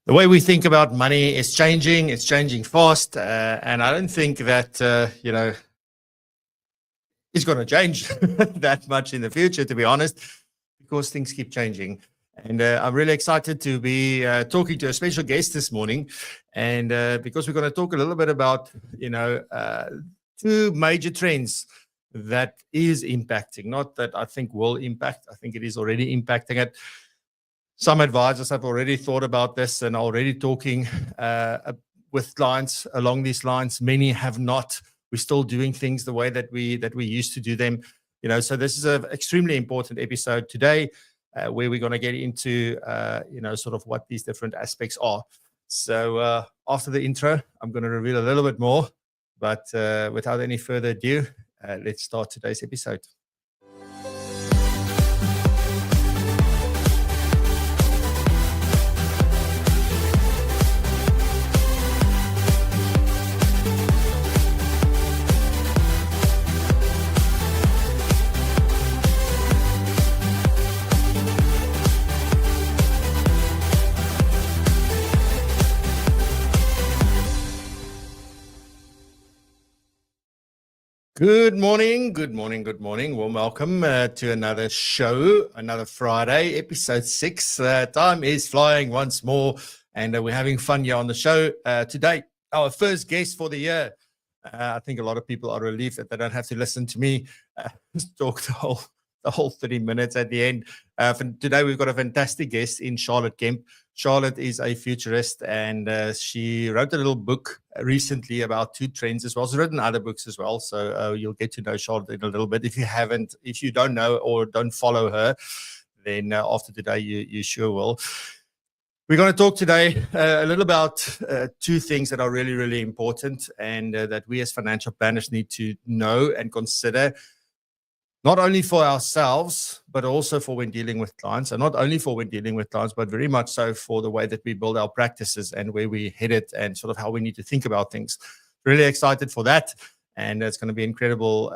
the way we think about money is changing. It's changing fast. And I don't think that, it's going to change that much in the future, to be honest, because things keep changing. And I'm really excited to be talking to a special guest this morning. And because we're going to talk a little bit about, two major trends that is impacting, not that I think will impact, I think it is already impacting it. Some advisors have already thought about this and already talking with clients along these lines. Many have not. We're still doing things the way that we used to do them. So this is an extremely important episode today where we're going to get into, sort of what these different aspects are. So after the intro, I'm going to reveal a little bit more. But without any further ado, let's start today's episode. Good morning. Warm welcome to another show, another Friday, episode 6. Time is flying once more, and we're having fun here on the show today. Our first guest for the year. I think a lot of people are relieved that they don't have to listen to me talk the whole 30 minutes at the end. For today, we've got a fantastic guest in Charlotte Kemp. Charlotte is a futurist, and she wrote a little book recently about two trends as well. She's written other books as well, so you'll get to know Charlotte in a little bit. If you don't know or don't follow her, then after today, you sure will. We're going to talk today a little about two things that are really, really important and that we as financial planners need to know and consider, not only for ourselves, but also for when dealing with clients. And not only for when dealing with clients, but very much so for the way that we build our practices and where we headed and sort of how we need to think about things. Really excited for that. And it's going to be an incredible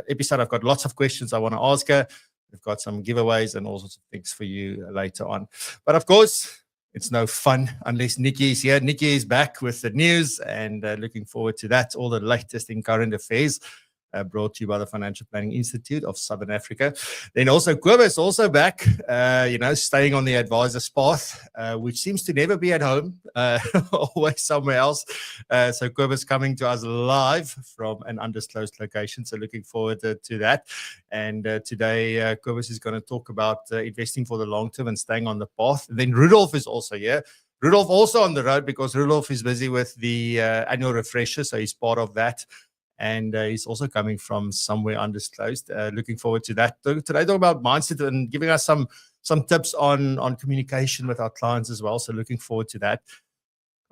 episode. I've got lots of questions I want to ask her. We've got some giveaways and all sorts of things for you later on. But of course, it's no fun unless Nikki is here. Nikki is back with the news and looking forward to that. All the latest in current affairs. Brought to you by the Financial Planning Institute of Southern Africa. Then also Kobus also back, staying on the advisor's path, which seems to never be at home, always somewhere else. So Kobus coming to us live from an undisclosed location. So looking forward to that. And today, Kobus is going to talk about investing for the long term and staying on the path. And then Rudolph is also here. Rudolph also on the road because Rudolph is busy with the annual refresher. So he's part of that. And he's also coming from somewhere undisclosed. Looking forward to that. Today, talk about mindset and giving us some tips on communication with our clients as well. So looking forward to that.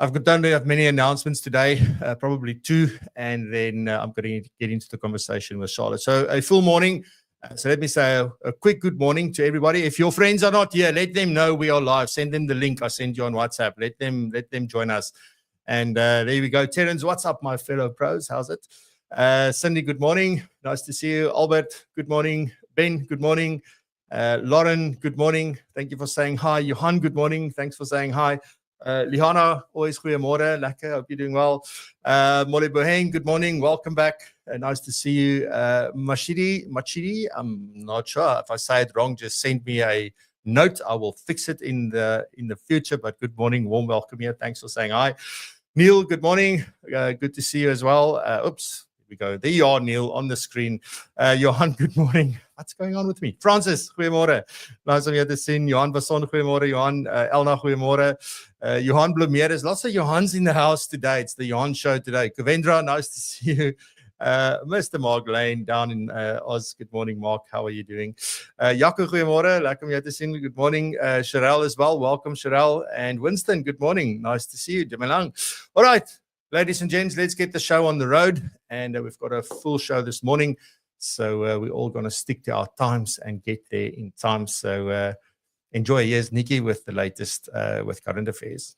Don't have many announcements today, probably two, and then I'm going to get into the conversation with Charlotte. So a full morning. So let me say a quick good morning to everybody. If your friends are not here, let them know we are live. Send them the link I send you on WhatsApp. Let them join us. And there we go. Terence, what's up, my fellow pros? How's it? Cindy, good morning. Nice to see you. Albert, good morning. Ben, good morning. Lauren, good morning. Thank you for saying hi. Johan, good morning. Thanks for saying hi. Lihana, always goeiemorgen. Lekker. Hope you're doing well. Molly Boheng, good morning. Welcome back. Nice to see you. Machidi, I'm not sure if I say it wrong. Just send me a note. I will fix it in the future. But good morning. Warm welcome here. Thanks for saying hi. Neil, good morning. Good to see you as well. Here we go. There you are, Neil, on the screen. Johan, good morning. What's going on with me? Francis, goeiemorgen. Nice of you to see. Johan Basson, goeiemorgen. Johan, Elna, goeiemorgen. Johan Blomeer. There's lots of Johans in the house today. It's the Johan show today. Kavendra, nice to see you. Mr. Mark Lane down in Oz. Good morning, Mark. How are you doing? Jaco, goeiemorgen. Lekker om jou te sien. Good morning. Sherelle as well. Welcome, Sherelle. And Winston, good morning. Nice to see you. Demilang. All right. Ladies and gents, let's get the show on the road. And we've got a full show this morning. So we're all going to stick to our times and get there in time. So enjoy. Here's Nikki with the latest with current affairs.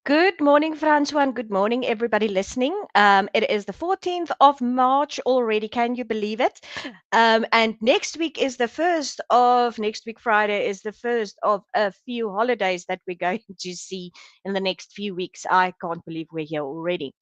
Good Good morning, Francois, and good morning, everybody listening. It is the 14th of March already. Can you believe it? And next week, Friday, is the first of a few holidays that we're going to see in the next few weeks. I can't believe we're here already.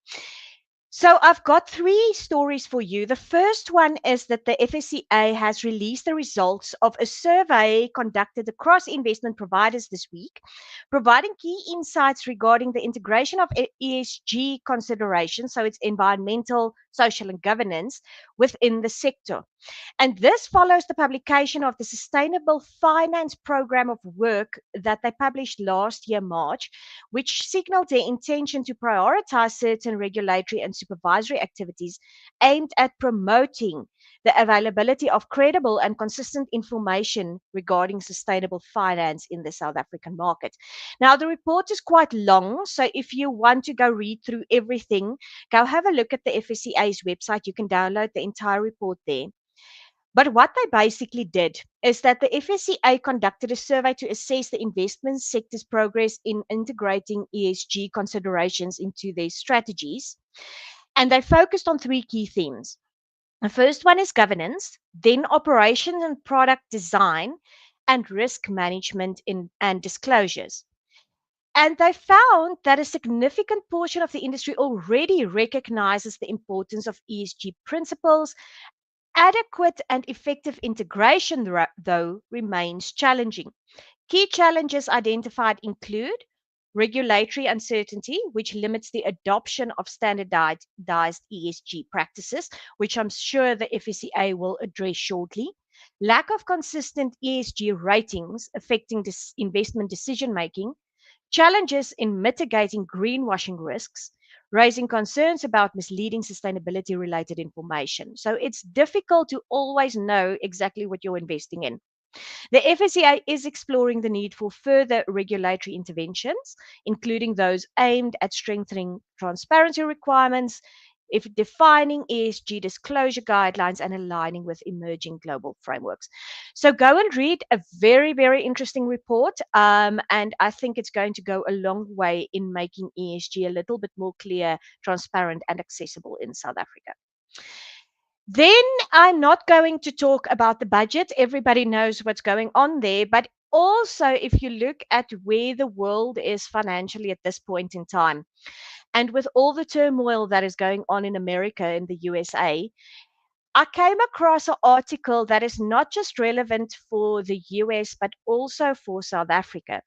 So I've got three stories for you. The first one is that the FSCA has released the results of a survey conducted across investment providers this week, providing key insights regarding the integration of ESG considerations, so it's environmental, social, and governance within the sector. And this follows the publication of the Sustainable Finance Program of Work that they published last year, March, which signaled their intention to prioritize certain regulatory and supervisory activities aimed at promoting the availability of credible and consistent information regarding sustainable finance in the South African market. Now, the report is quite long, so if you want to go read through everything, go have a look at the FSCA's website. You can download the entire report there. But what they basically did is that the FSCA conducted a survey to assess the investment sector's progress in integrating ESG considerations into their strategies. And they focused on three key themes. The first one is governance, then operations and product design, and risk management and disclosures. And they found that a significant portion of the industry already recognizes the importance of ESG principles. Adequate and effective integration, though, remains challenging. Key challenges identified include regulatory uncertainty, which limits the adoption of standardized ESG practices, which I'm sure the FSCA will address shortly. Lack of consistent ESG ratings affecting investment decision making, challenges in mitigating greenwashing risks, raising concerns about misleading sustainability related information. So it's difficult to always know exactly what you're investing in. The FSCA is exploring the need for further regulatory interventions, including those aimed at strengthening transparency requirements, if defining ESG disclosure guidelines and aligning with emerging global frameworks. So go and read a very, very interesting report. And I think it's going to go a long way in making ESG a little bit more clear, transparent, and accessible in South Africa. Then I'm not going to talk about the budget. Everybody knows what's going on there. But also, if you look at where the world is financially at this point in time, and with all the turmoil that is going on in America and the USA, I came across an article that is not just relevant for the US, but also for South Africa.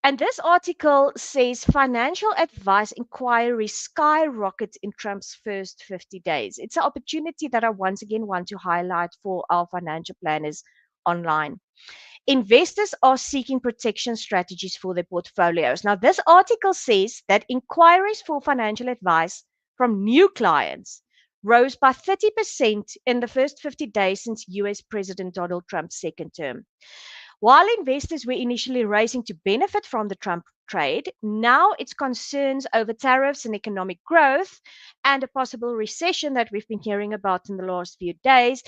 And this article says financial advice inquiries skyrocket in Trump's first 50 days. It's an opportunity that I once again want to highlight for our financial planners online. Investors are seeking protection strategies for their portfolios. Now, this article says that inquiries for financial advice from new clients rose by 30% in the first 50 days since US President Donald Trump's second term. While investors were initially racing to benefit from the Trump trade, now its concerns over tariffs and economic growth and a possible recession that we've been hearing about in the last few days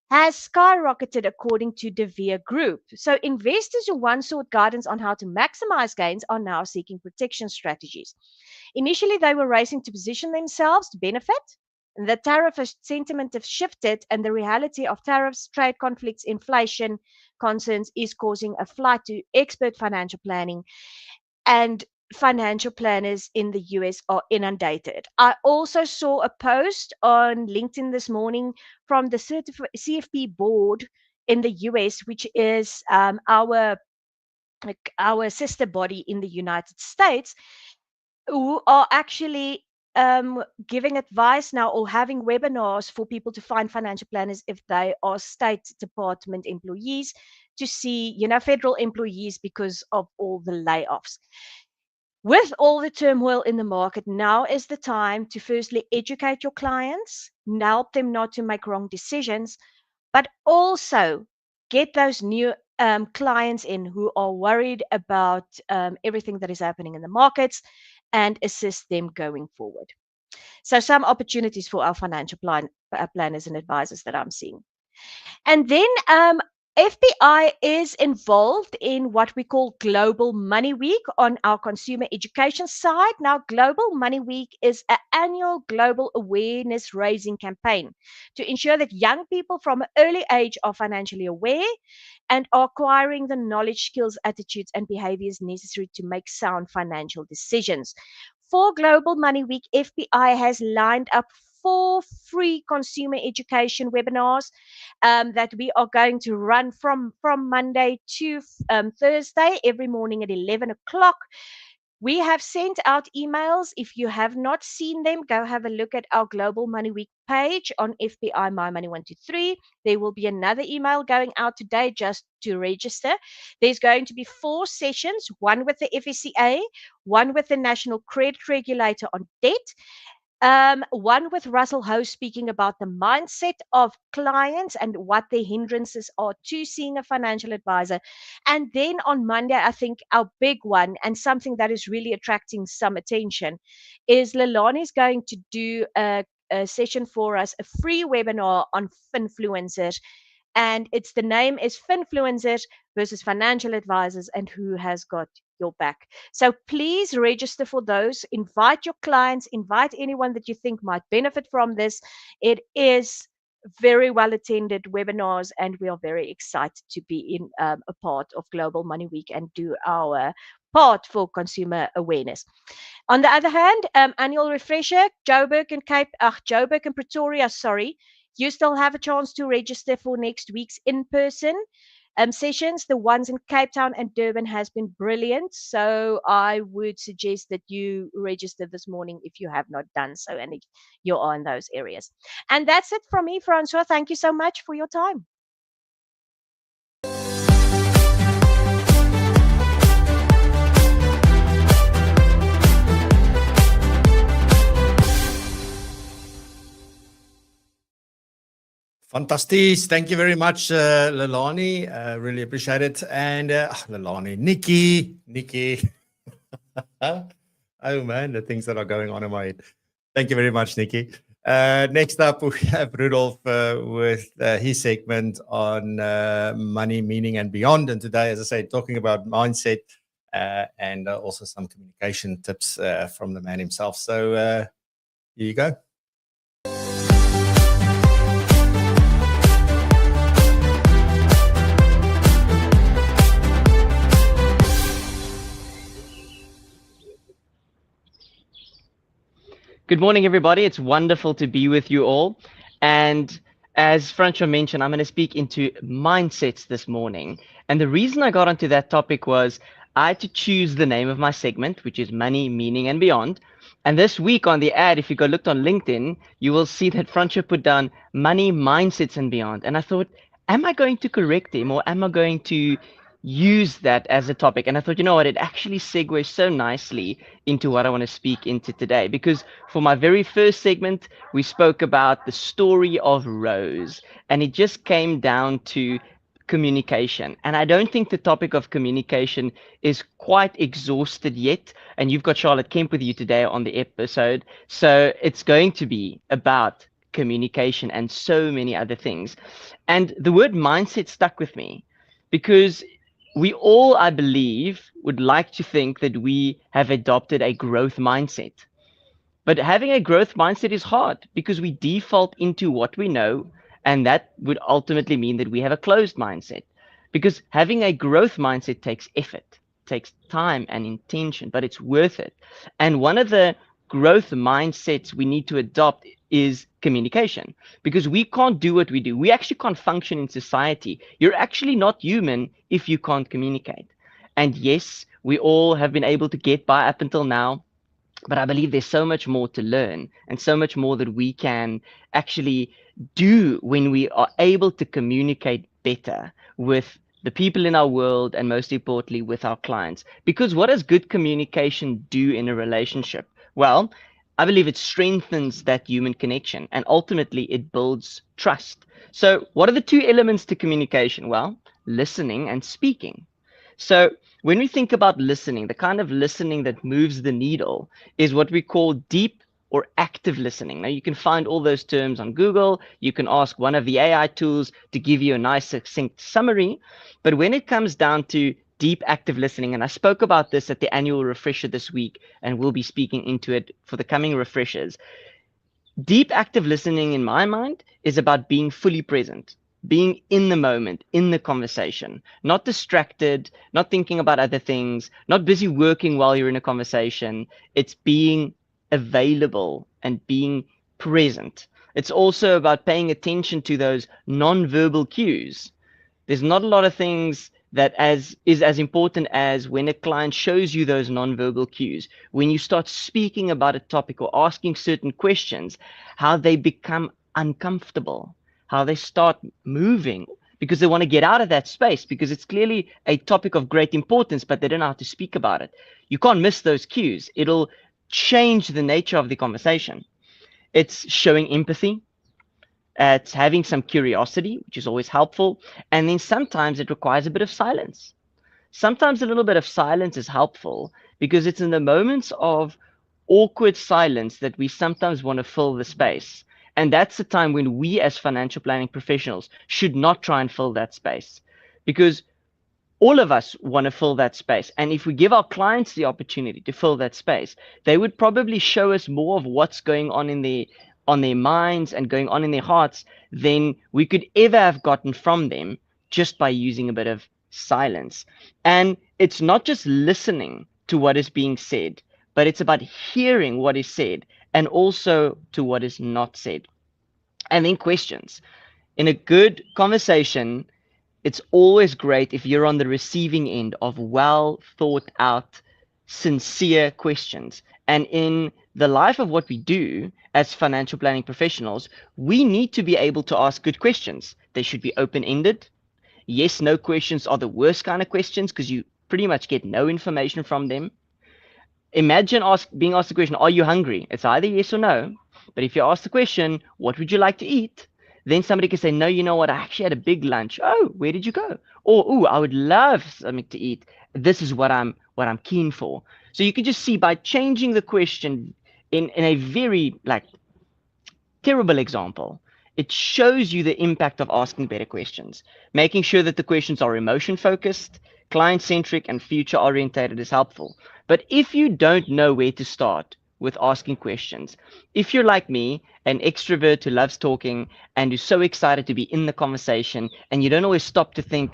has skyrocketed according to De Beer Group. So investors who once sought guidance on how to maximize gains are now seeking protection strategies. Initially, they were racing to position themselves to benefit. The tariff sentiment has shifted, and the reality of tariffs, trade conflicts, inflation concerns is causing a flight to expert financial planning, and financial planners in the US are inundated. I also saw a post on LinkedIn this morning from the CFP board in the US, which is our sister body in the United States, who are actually giving advice now or having webinars for people to find financial planners if they are State Department employees, to see, federal employees, because of all the layoffs. With all the turmoil in the market, now is the time to firstly educate your clients, help them not to make wrong decisions, but also get those new clients in who are worried about everything that is happening in the markets, and assist them going forward. So some opportunities for our financial planners and advisors that I'm seeing. And then FBI is involved in what we call Global Money Week on our consumer education side. Now, Global Money Week is an annual global awareness raising campaign to ensure that young people from an early age are financially aware and are acquiring the knowledge, skills, attitudes, and behaviors necessary to make sound financial decisions. For Global Money Week, FBI has lined up 4 free consumer education webinars that we are going to run from Monday to Thursday every morning at 11 o'clock. We have sent out emails. If you have not seen them, go have a look at our Global Money Week page on FBI My Money 123. There will be another email going out today just to register. There's going to be 4 sessions, one with the FSCA, one with the National Credit Regulator on debt, one with Russell Ho speaking about the mindset of clients and what the hindrances are to seeing a financial advisor. And then on Monday, I think our big one and something that is really attracting some attention is Leilani is going to do a session for us, a free webinar on finfluencers. And the name is Finfluencers versus Financial Advisors and Who Has Got Your Back. So please register for those. Invite your clients, invite anyone that you think might benefit from this. It is very well attended webinars, and we are very excited to be in a part of Global Money Week and do our part for consumer awareness. On the other hand, annual refresher, Joburg and Pretoria, sorry, you still have a chance to register for next week's in-person sessions. The ones in Cape Town and Durban has been brilliant. So I would suggest that you register this morning if you have not done so and if you are in those areas. And that's it from me, Francois. Thank you so much for your time. Fantastic. Thank you very much, Leilani. Really appreciate it. And Leilani, Nikki. Oh man, the things that are going on in my head. Thank you very much, Nikki. Next up, we have Rudolph with his segment on money, meaning, and beyond. And today, as I say, talking about mindset and also some communication tips from the man himself. So here you go. Good morning, everybody. It's wonderful to be with you all. And as Francois mentioned, I'm going to speak into mindsets this morning. And the reason I got onto that topic was I had to choose the name of my segment, which is Money, Meaning, and Beyond. And this week on the ad, if you go looked on LinkedIn, you will see that Francois put down Money, Mindsets, and Beyond. And I thought, am I going to correct him or am I going to use that as a topic? And I thought, you know what, it actually segues so nicely into what I want to speak into today, because for my very first segment, we spoke about the story of Rose, and it just came down to communication. And I don't think the topic of communication is quite exhausted yet. And you've got Charlotte Kemp with you today on the episode. So it's going to be about communication and so many other things. And the word mindset stuck with me because we all, I believe, would like to think that we have adopted a growth mindset. But having a growth mindset is hard because we default into what we know, and that would ultimately mean that we have a closed mindset. Because having a growth mindset takes effort, takes time and intention, but it's worth it. And one of the growth mindsets we need to adopt is communication, because we can't do what we do. We actually can't function in society. You're actually not human if you can't communicate. And yes, we all have been able to get by up until now, but I believe there's so much more to learn and so much more that we can actually do when we are able to communicate better with the people in our world and most importantly with our clients. Because what does good communication do in a relationship? Well, I believe it strengthens that human connection and ultimately it builds trust. So what are the 2 elements to communication? Well, listening and speaking. So when we think about listening, the kind of listening that moves the needle is what we call deep or active listening. Now, you can find all those terms on Google. You can ask one of the AI tools to give you a nice succinct summary. But when it comes down to deep active listening, and I spoke about this at the annual refresher this week, and we'll be speaking into it for the coming refreshers. Deep active listening, in my mind, is about being fully present, being in the moment, in the conversation, not distracted, not thinking about other things, not busy working while you're in a conversation. It's being available and being present. It's also about paying attention to those non-verbal cues. There's not a lot of things that is as important as when a client shows you those non-verbal cues, when you start speaking about a topic or asking certain questions, how they become uncomfortable, how they start moving because they want to get out of that space, because it's clearly a topic of great importance, but they don't know how to speak about it. You can't miss those cues. It'll change the nature of the conversation. It's showing empathy. It's having some curiosity, which is always helpful. And then sometimes it requires a bit of silence. Sometimes a little bit of silence is helpful because it's in the moments of awkward silence that we sometimes want to fill the space. And that's the time when we as financial planning professionals should not try and fill that space, because all of us want to fill that space. And if we give our clients the opportunity to fill that space, they would probably show us more of what's going on in their minds and going on in their hearts than we could ever have gotten from them just by using a bit of silence. And it's not just listening to what is being said, but it's about hearing what is said and also to what is not said. And then questions. In a good conversation, it's always great if you're on the receiving end of well thought out, sincere questions. And in the life of what we do as financial planning professionals, we need to be able to ask good questions. They should be open-ended. Yes, no questions are the worst kind of questions because you pretty much get no information from them. Imagine being asked the question, are you hungry? It's either yes or no. But if you ask the question, what would you like to eat? Then somebody can say, no, you know what? I actually had a big lunch. Oh, where did you go? Or, oh, I would love something to eat. This is what I'm keen for. So you can just see by changing the question in a very terrible example, it shows you the impact of asking better questions. Making sure that the questions are emotion focused, client-centric, and future-orientated is helpful. But if you don't know where to start with asking questions, if you're like me, an extrovert who loves talking and who's so excited to be in the conversation, and you don't always stop to think,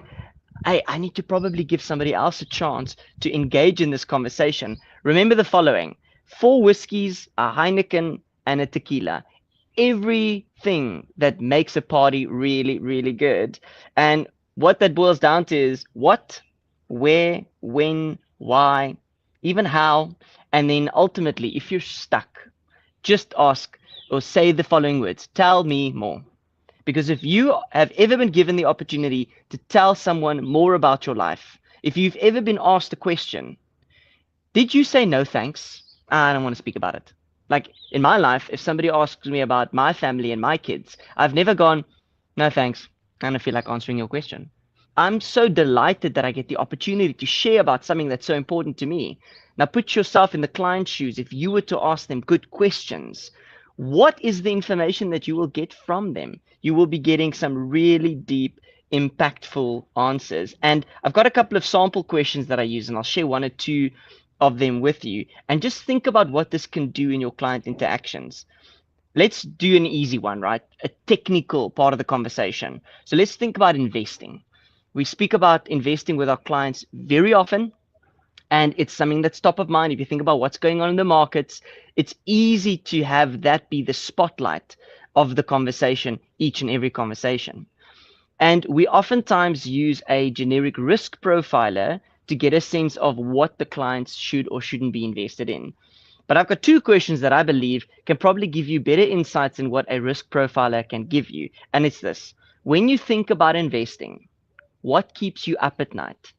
hey, I need to probably give somebody else a chance to engage in this conversation. Remember the following: 4 whiskeys, a Heineken, and a tequila. Everything that makes a party really, really good. And what that boils down to is what, where, when, why, even how. And then ultimately, if you're stuck, just ask or say the following words: tell me more. Because if you have ever been given the opportunity to tell someone more about your life, if you've ever been asked a question, did you say no thanks? I don't want to speak about it. Like in my life, if somebody asks me about my family and my kids, I've never gone, no thanks, I don't feel like answering your question. I'm so delighted that I get the opportunity to share about something that's so important to me. Now put yourself in the client's shoes. If you were to ask them good questions, what is the information that you will get from them? You will be getting some really deep, impactful answers. And I've got a couple of sample questions that I use, and I'll share 1 or 2 of them with you. And just think about what this can do in your client interactions. Let's do an easy one, right? A technical part of the conversation. So let's think about investing. We speak about investing with our clients very often, and it's something that's top of mind. If you think about what's going on in the markets, it's easy to have that be the spotlight of the conversation, each and every conversation. And we oftentimes use a generic risk profiler to get a sense of what the clients should or shouldn't be invested in. But I've got 2 questions that I believe can probably give you better insights than what a risk profiler can give you. And it's this: when you think about investing, what keeps you up at night?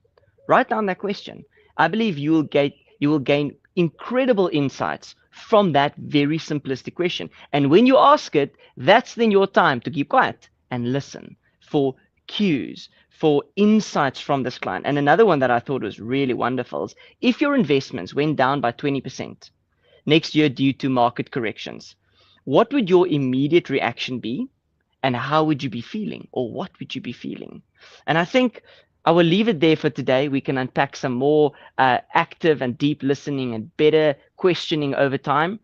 Write down that question. I believe you will gain incredible insights from that very simplistic question. And when you ask it, that's then your time to keep quiet and listen for cues, for insights from this client. And another one that I thought was really wonderful is, if your investments went down by 20%, next year due to market corrections. What would your immediate reaction be? And how would you be feeling, or what would you be feeling? And I think I will leave it there for today. We can unpack some more active and deep listening and better questioning over time.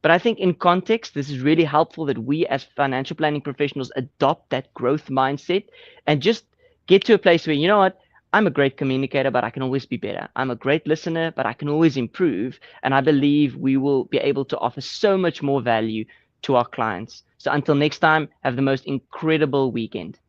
But I think in context, this is really helpful that we as financial planning professionals adopt that growth mindset and just get to a place where, you know what, I'm a great communicator, but I can always be better. I'm a great listener, but I can always improve. And I believe we will be able to offer so much more value to our clients. So until next time, have the most incredible weekend.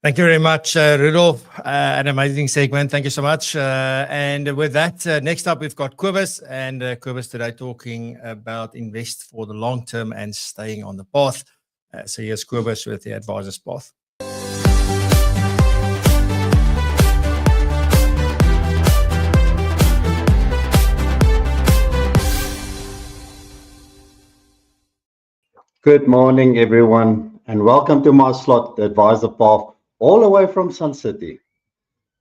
Thank you very much, Rudolph. An amazing segment. Thank you so much. And with that, next up, we've got Kobus. And Kobus today talking about invest for the long term and staying on the path. So here's Kobus with the Advisor's Path. Good morning, everyone, and welcome to my slot, the Advisor Path, all the way from Sun City.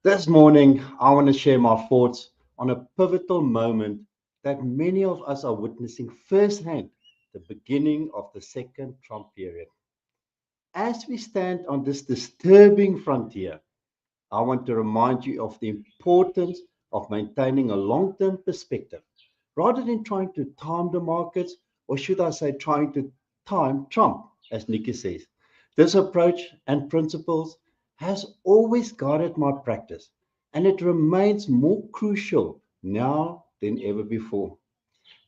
This morning, I want to share my thoughts on a pivotal moment that many of us are witnessing firsthand, the beginning of the second Trump period. As we stand on this disturbing frontier, I want to remind you of the importance of maintaining a long-term perspective, rather than trying to time the markets, or should I say trying to time Trump, as Nikki says. This approach and principles has always guided my practice, and it remains more crucial now than ever before.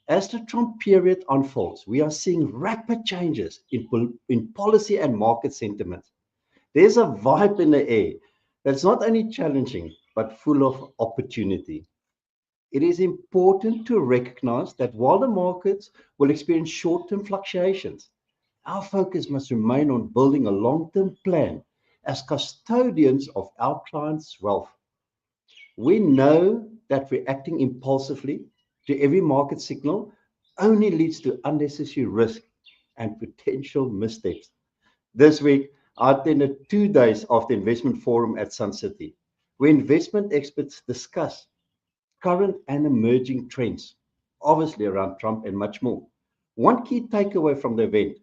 As the Trump period unfolds, we are seeing rapid changes in policy and market sentiment. There's a vibe in the air that's not only challenging, but full of opportunity. It is important to recognize that while the markets will experience short-term fluctuations, our focus must remain on building a long-term plan as custodians of our clients' wealth. We know that reacting impulsively to every market signal only leads to unnecessary risk and potential missteps. This week, I attended 2 days of the investment forum at Sun City, where investment experts discuss current and emerging trends, obviously around Trump and much more. One key takeaway from the event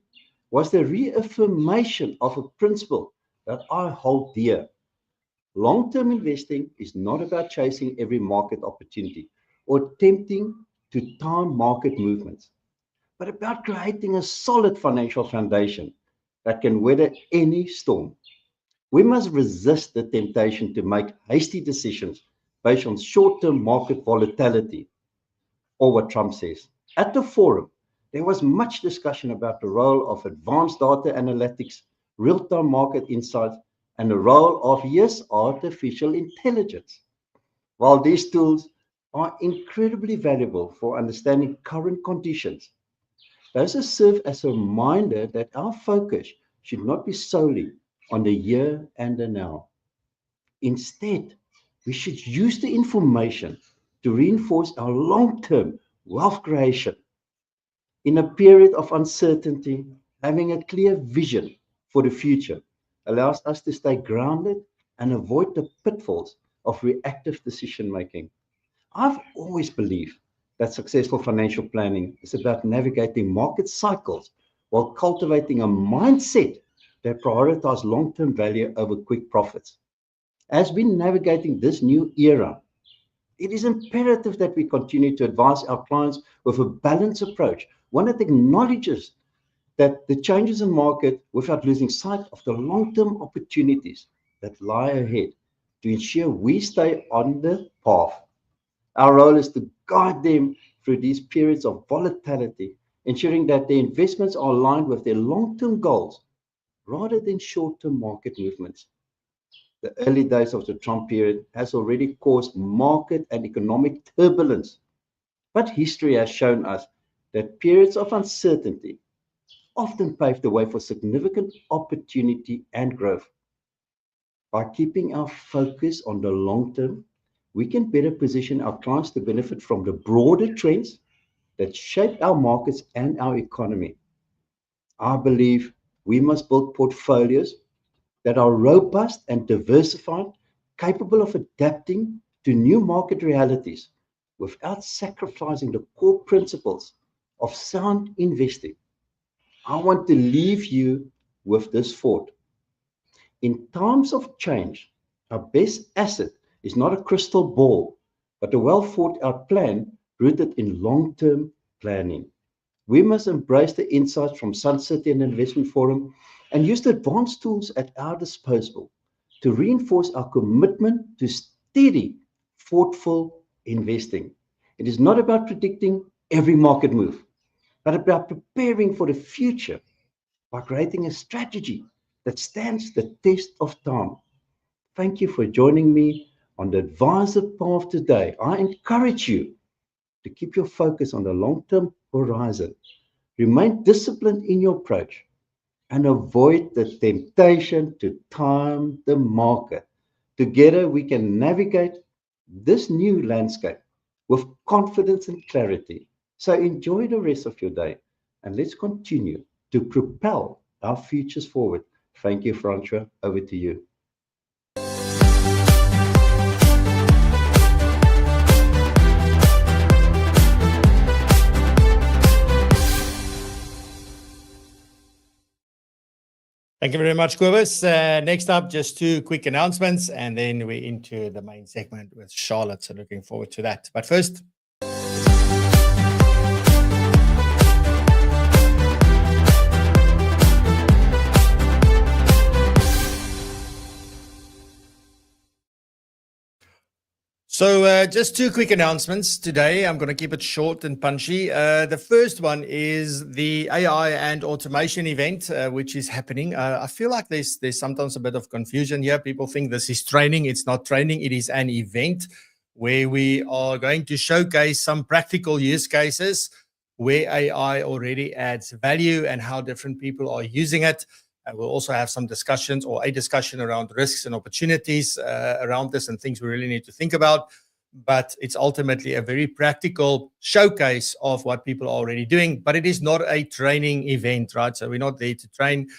was the reaffirmation of a principle that I hold dear. Long-term investing is not about chasing every market opportunity or attempting to time market movements, but about creating a solid financial foundation that can weather any storm. We must resist the temptation to make hasty decisions based on short-term market volatility, or what Trump says. At the forum, there was much discussion about the role of advanced data analytics, real-time market insights, and the role of, yes, artificial intelligence. While these tools are incredibly valuable for understanding current conditions, they also serve as a reminder that our focus should not be solely on the here and the now. Instead, we should use the information to reinforce our long-term wealth creation. In a period of uncertainty, having a clear vision for the future allows us to stay grounded and avoid the pitfalls of reactive decision-making. I've always believed that successful financial planning is about navigating market cycles while cultivating a mindset that prioritizes long-term value over quick profits. As we're navigating this new era, it is imperative that we continue to advise our clients with a balanced approach, one that acknowledges that the changes in market without losing sight of the long-term opportunities that lie ahead to ensure we stay on the path. Our role is to guide them through these periods of volatility, ensuring that their investments are aligned with their long-term goals rather than short-term market movements. The early days of the Trump period has already caused market and economic turbulence, but history has shown us that periods of uncertainty often pave the way for significant opportunity and growth. By keeping our focus on the long term, we can better position our clients to benefit from the broader trends that shape our markets and our economy. I believe we must build portfolios that are robust and diversified, capable of adapting to new market realities without sacrificing the core principles of sound investing. I want to leave you with this thought. In times of change, our best asset is not a crystal ball, but a well thought out plan rooted in long-term planning. We must embrace the insights from Sun City and Investment Forum and use the advanced tools at our disposal to reinforce our commitment to steady, thoughtful investing. It is not about predicting every market move, but about preparing for the future by creating a strategy that stands the test of time. Thank you for joining me on the advisor path today. I encourage you to keep your focus on the long-term horizon. Remain disciplined in your approach and avoid the temptation to time the market. Together, we can navigate this new landscape with confidence and clarity. So enjoy the rest of your day and let's continue to propel our futures forward. Thank you, Francois. Over to you. Thank you very much, Kobus. Next up, just two quick announcements, and then we're into the main segment with Charlotte. So looking forward to that. But first, so just two quick announcements today. I'm going to keep it short and punchy. The first one is the AI and automation event, which is happening. I feel like there's sometimes a bit of confusion here. People think this is training. It's not training. It is an event where we are going to showcase some practical use cases where AI already adds value and how different people are using it. We'll also have some discussions or a discussion around risks and opportunities around this and things we really need to think about. But it's ultimately a very practical showcase of what people are already doing. But it is not a training event, right? So we're not there to train.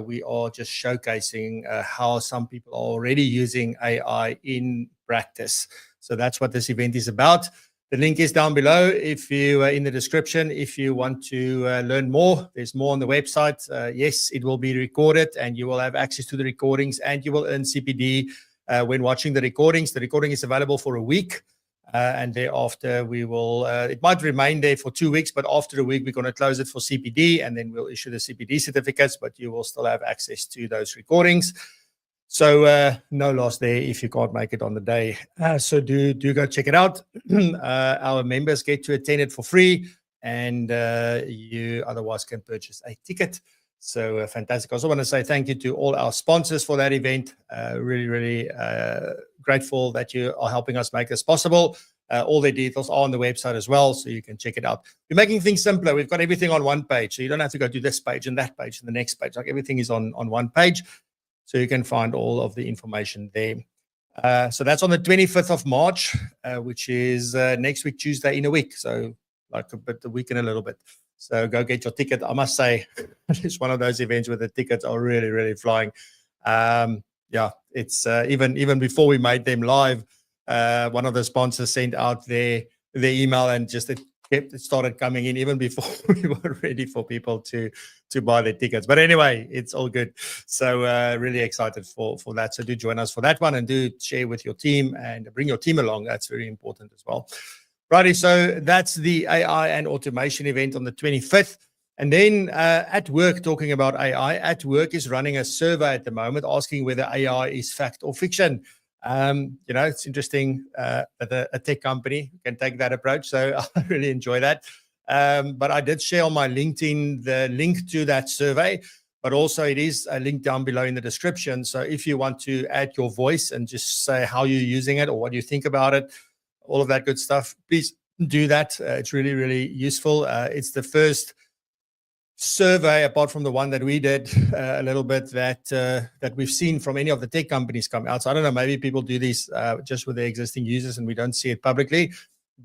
We are just showcasing how some people are already using AI in practice. So that's what this event is about. The link is down below if you in the description. If you want to learn more, there's more on the website. Yes, it will be recorded and you will have access to the recordings and you will earn CPD when watching the recordings. The recording is available for a week and thereafter we will, it might remain there for 2 weeks, but after a week, we're going to close it for CPD and then we'll issue the CPD certificates, but you will still have access to those recordings. So no loss there if you can't make it on the day. So do go check it out. Our members get to attend it for free and you otherwise can purchase a ticket. So fantastic. I also want to say thank you to all our sponsors for that event. Really grateful that you are helping us make this possible. All the details are on the website as well, so you can check it out. We're making things simpler. We've got everything on one page, so you don't have to go to this page and that page and the next page. Like everything is on one page. So you can find all of the information there. So that's on the 25th of March, which is next week, Tuesday in a week. So like a week and a little bit. So go get your ticket. I must say, it's one of those events where the tickets are really flying. Yeah, it's even before we made them live, one of the sponsors sent out their email and just it started coming in even before we were ready for people to buy their tickets. But anyway, it's all good. So really excited for that. So do join us for that one and do share with your team and bring your team along. That's very important as well. Righty, so that's the AI and automation event on the 25th. And then at work, talking about AI, at work is running a survey at the moment asking whether AI is fact or fiction. It's interesting that a tech company can take that approach. So I really enjoy that. But I did share on my LinkedIn the link to that survey, but also it is a link down below in the description. So if you want to add your voice and just say how you're using it or what you think about it, all of that good stuff, please do that. It's really useful. It's the first survey, apart from the one that we did a little bit, that we've seen from any of the tech companies come out. So I don't know, maybe people do these just with their existing users and we don't see it publicly,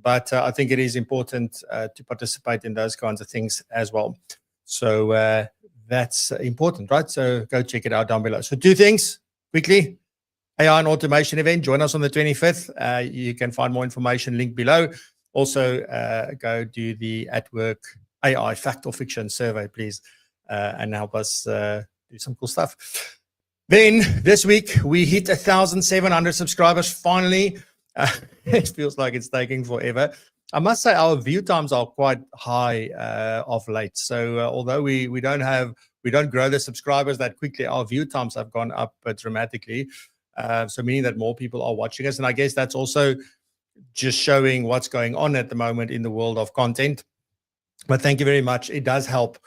but I think it is important to participate in those kinds of things as well. So that's important, right? So go check it out down below. So 2 things quickly. AI and automation event. Join us on the 25th. You can find more information linked below. Also, go do the At Work AI fact or fiction survey, please, and help us do some cool stuff. Then this week we hit 1,700 subscribers finally. It feels like it's taking forever. I must say our view times are quite high of late. So although we don't grow the subscribers that quickly, our view times have gone up dramatically. So meaning that more people are watching us, and I guess that's also just showing what's going on at the moment in the world of content. But thank you very much. It does help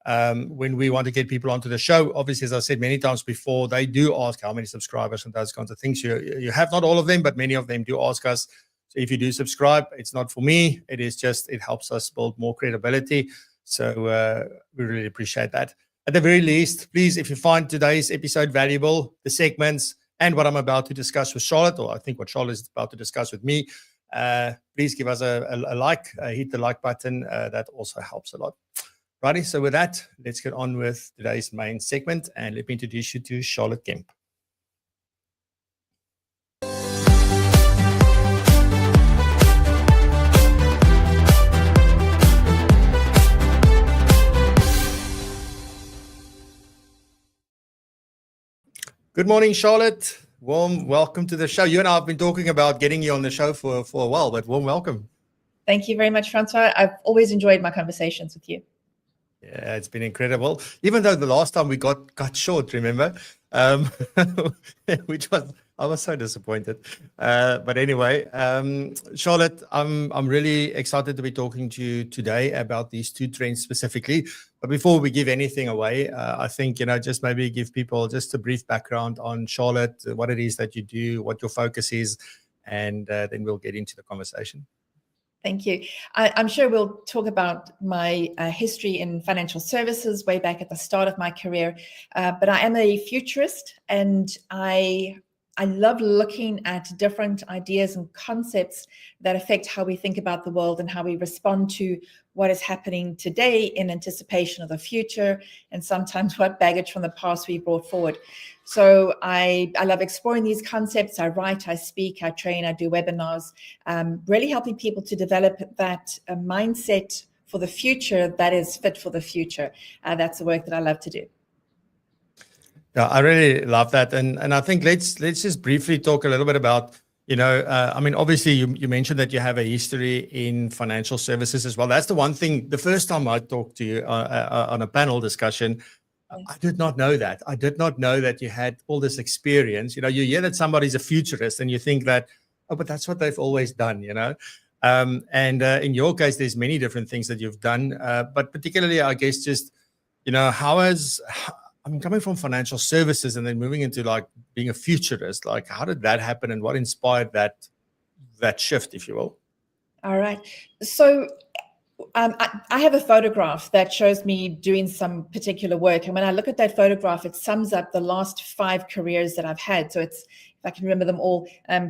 when we want to get people onto the show. Obviously, as I said many times before, they do ask how many subscribers and those kinds of things. You have not all of them, but many of them do ask us. So if you do subscribe, it's not for me. It is just, it helps us build more credibility. So we really appreciate that. At the very least, please, if you find today's episode valuable, the segments and what I'm about to discuss with Charlotte, or I think what Charlotte is about to discuss with me, please give us a like, hit the like button. That also helps a lot. Righty, so with that, let's get on with today's main segment, and let me introduce you to Charlotte Kemp. Good morning, Charlotte. Warm welcome to the show. You and I have been talking about getting you on the show for a while, but warm welcome. Thank you very much, Francois. I've always enjoyed my conversations with you. Yeah, it's been incredible. Even though the last time we got short, remember? Which was, I was so disappointed. But anyway, Charlotte, I'm really excited to be talking to you today about these 2 trends specifically. But before we give anything away, I think, just maybe give people just a brief background on Charlotte, what it is that you do, what your focus is, and then we'll get into the conversation. Thank you. I'm sure we'll talk about my history in financial services way back at the start of my career, but I am a futurist, and I love looking at different ideas and concepts that affect how we think about the world and how we respond to what is happening today in anticipation of the future, and sometimes what baggage from the past we brought forward. So I love exploring these concepts. I write, I speak, I train, I do webinars, really helping people to develop that mindset for the future that is fit for the future. That's the work that I love to do. Yeah, I really love that. And I think let's just briefly talk a little bit about, I mean, obviously you mentioned that you have a history in financial services as well. That's the one thing, the first time I talked to you on a panel discussion, I did not know that. I did not know that you had all this experience. You hear that somebody's a futurist and you think that, oh, but that's what they've always done, And in your case, there's many different things that you've done. But particularly, I guess, just, coming from financial services and then moving into like being a futurist, like how did that happen and what inspired that shift, if you will? All right. So I have a photograph that shows me doing some particular work. And when I look at that photograph, it sums up the last 5 careers that I've had. So it's, if I can remember them all,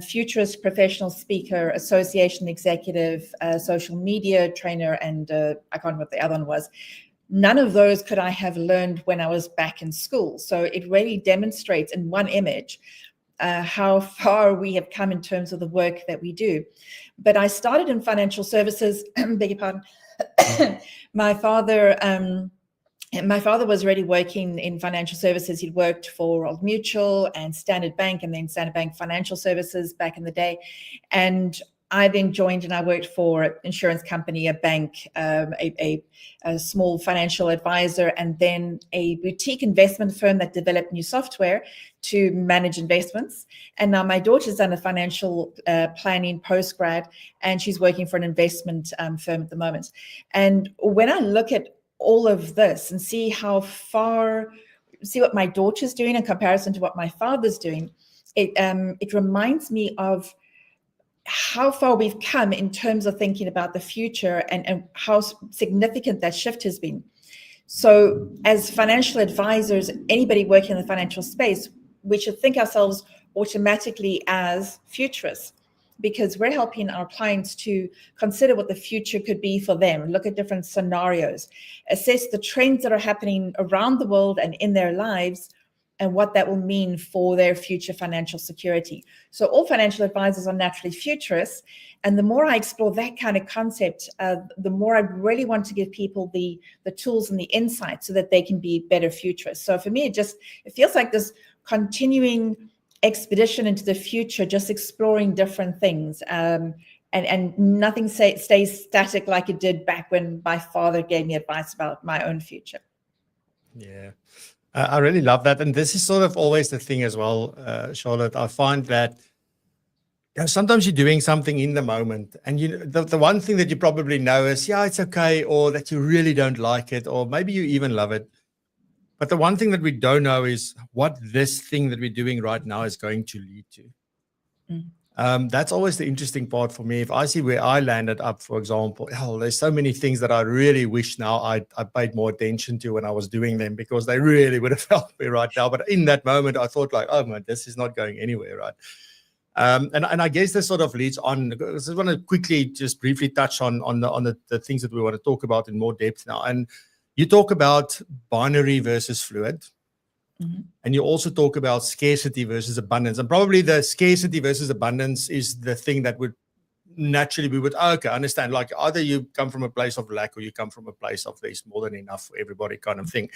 futurist, professional speaker, association executive, social media trainer, and I can't remember what the other one was. None of those could I have learned when I was back in school. So it really demonstrates in one image how far we have come in terms of the work that we do. But I started in financial services, beg your pardon. My father was already working in financial services. He'd worked for Old Mutual and Standard Bank, and then Standard Bank Financial Services back in the day. And I then joined and I worked for an insurance company, a bank, a small financial advisor, and then a boutique investment firm that developed new software to manage investments. And now my daughter's done a financial planning postgrad, and she's working for an investment firm at the moment. And when I look at all of this and see what my daughter's doing in comparison to what my father's doing, it reminds me of how far we've come in terms of thinking about the future and how significant that shift has been. So as financial advisors, anybody working in the financial space, we should think ourselves automatically as futurists. because we're helping our clients to consider what the future could be for them, look at different scenarios, assess the trends that are happening around the world and in their lives, and what that will mean for their future financial security. So all financial advisors are naturally futurists. And the more I explore that kind of concept, the more I really want to give people the tools and the insights so that they can be better futurists. So for me, it feels like this continuing expedition into the future, just exploring different things. And nothing stays static like it did back when my father gave me advice about my own future. Yeah. I really love that. And this is sort of always the thing as well, Charlotte. I find that sometimes you're doing something in the moment, and the one thing that you probably know is, yeah, it's okay, or that you really don't like it, or maybe you even love it. But the one thing that we don't know is what this thing that we're doing right now is going to lead to. That's always the interesting part for me. If I see where I landed up, for example, there's so many things that I really wish now I paid more attention to when I was doing them, because they really would have helped me right now. But in that moment, I thought like, oh man, this is not going anywhere, right? And I guess this sort of leads on. I just want to quickly, just briefly touch on the things that we want to talk about in more depth now. And you talk about binary versus fluid. And you also talk about scarcity versus abundance. And probably the scarcity versus abundance is the thing that would naturally we would, okay, understand, like either you come from a place of lack or you come from a place of there's more than enough for everybody kind of thing.